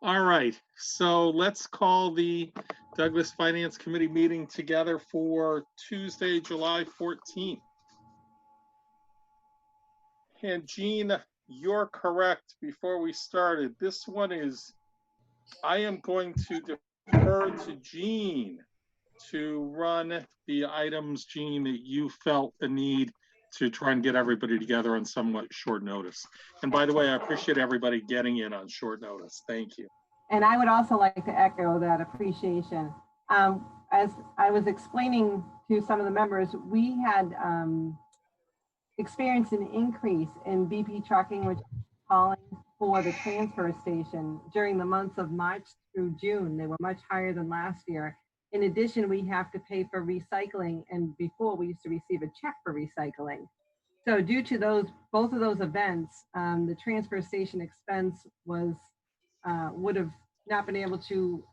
All right, so let's call the Douglas Finance Committee meeting together for Tuesday, July 14th. And Jean, you're correct. Before we started, this one is, I am going to defer to Jean to run the items, Jean, that you felt the need to try and get everybody together on somewhat short notice. And by the way, I appreciate everybody getting in on short notice. Thank you. And I would also like to echo that appreciation. As I was explaining to some of the members, we had experienced an increase in BP trucking, which is calling for the transfer station during the months of March through June. They were much higher than last year. In addition, we have to pay for recycling, and before we used to receive a check for recycling. So due to both of those events, the transfer station expense was would have not been able to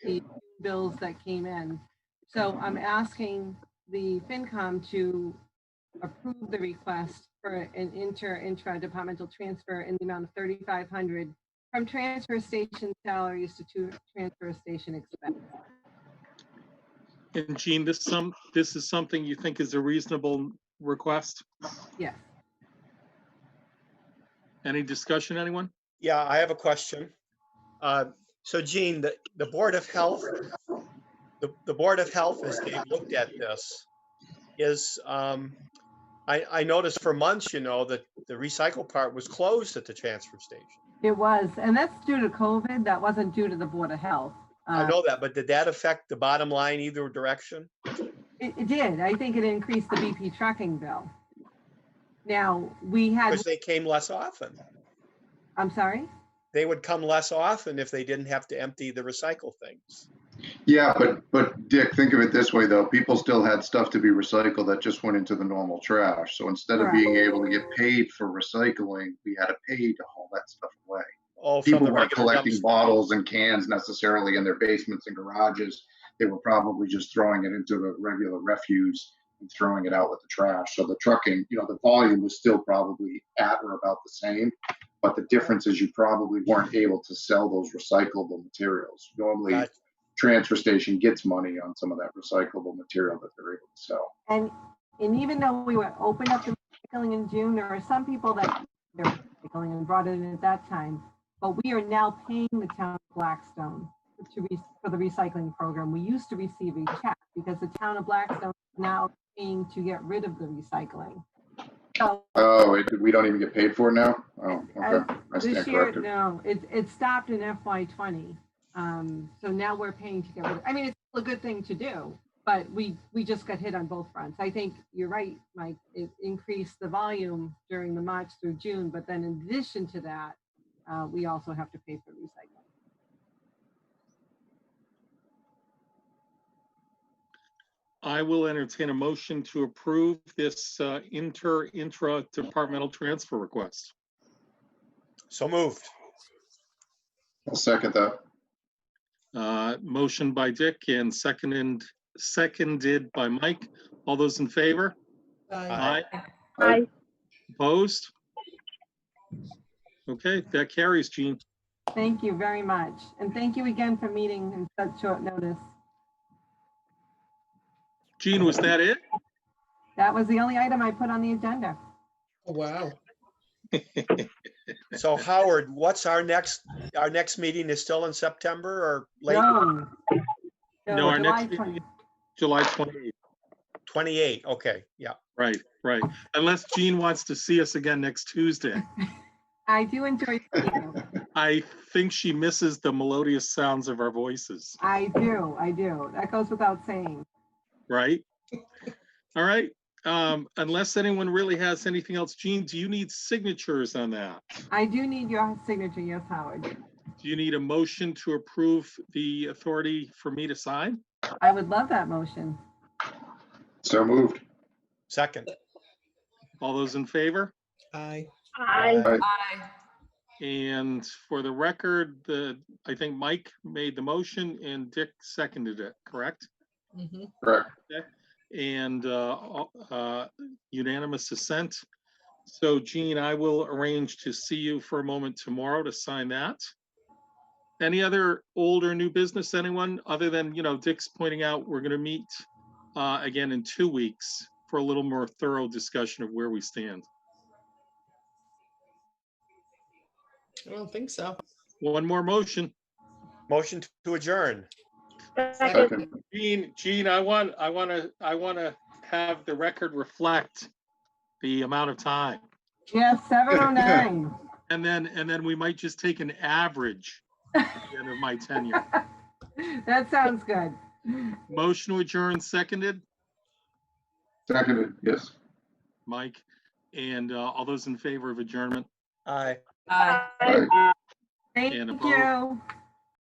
the bills that came in. So I'm asking the FinCom to approve the request for an intra departmental transfer in the amount of $3,500 from transfer station salaries to transfer station expense. And Jean, this is something you think is a reasonable request? Yes. Any discussion, anyone? Yeah, I have a question. So Jean, the Board of Health, the Board of Health, as they've looked at this, is I noticed for months, that the recycle part was closed at the transfer station. It was, and that's due to COVID. That wasn't due to the Board of Health. I know that, but did that affect the bottom line either direction? It did. I think it increased the BP trucking bill. Now, we had... Because they came less often. I'm sorry? They would come less often if they didn't have to empty the recycle things. Yeah, but Dick, think of it this way, though. People still had stuff to be recycled that just went into the normal trash. So instead of being able to get paid for recycling, we had to pay to haul that stuff away. Oh, people weren't collecting bottles and cans necessarily in their basements and garages. They were probably just throwing it into the regular refuse and throwing it out with the trash. So the trucking, the volume was still probably at or about the same, but the difference is you probably weren't able to sell those recyclable materials. Normally, transfer station gets money on some of that recyclable material that they're able to sell. And even though we were open up the recycling in June, there are some people that they're recycling and brought it in at that time. But we are now paying the town of Blackstone for the recycling program. We used to receive a check because the town of Blackstone is now paying to get rid of the recycling. So, we don't even get paid for it now? Oh, okay. This year, no, it stopped in FY20. So now we're paying to get rid of it. I mean, it's a good thing to do, but we just got hit on both fronts. I think you're right, Mike. It increased the volume during the March through June, but then in addition to that, we also have to pay for recycling. I will entertain a motion to approve this intra-departmental transfer request. So moved. I'll second that. Motion by Dick and seconded by Mike. All those in favor? Aye. Aye. Opposed? Okay, that carries, Jean. Thank you very much. And thank you again for meeting in such short notice. Jean, was that it? That was the only item I put on the agenda. Oh, wow. So Howard, what's our next meeting is still in September or later? No, our next meeting is July 28th. 28, okay, yeah. Right. Unless Jean wants to see us again next Tuesday. I do enjoy seeing you. I think she misses the melodious sounds of our voices. I do. That goes without saying. Right? All right. Unless anyone really has anything else, Jean, do you need signatures on that? I do need your signature, yes, Howard. Do you need a motion to approve the authority for me to sign? I would love that motion. So moved. Second. All those in favor? Aye. Aye. And for the record, I think Mike made the motion and Dick seconded it, correct? Mm-hmm. Correct. Okay. And unanimous assent. So Jean, I will arrange to see you for a moment tomorrow to sign that. Any other old or new business, anyone, other than, Dick's pointing out, we're gonna meet again in 2 weeks for a little more thorough discussion of where we stand. I don't think so. One more motion. Motion to adjourn. Second. Gene, I want to have the record reflect the amount of time. Yes, 7:09. And then we might just take an average at the end of my tenure. That sounds good. Motion to adjourn, seconded, Seconded, yes. Mike. And all those in favor of adjournment? Aye. Aye. Aye. Thank And you.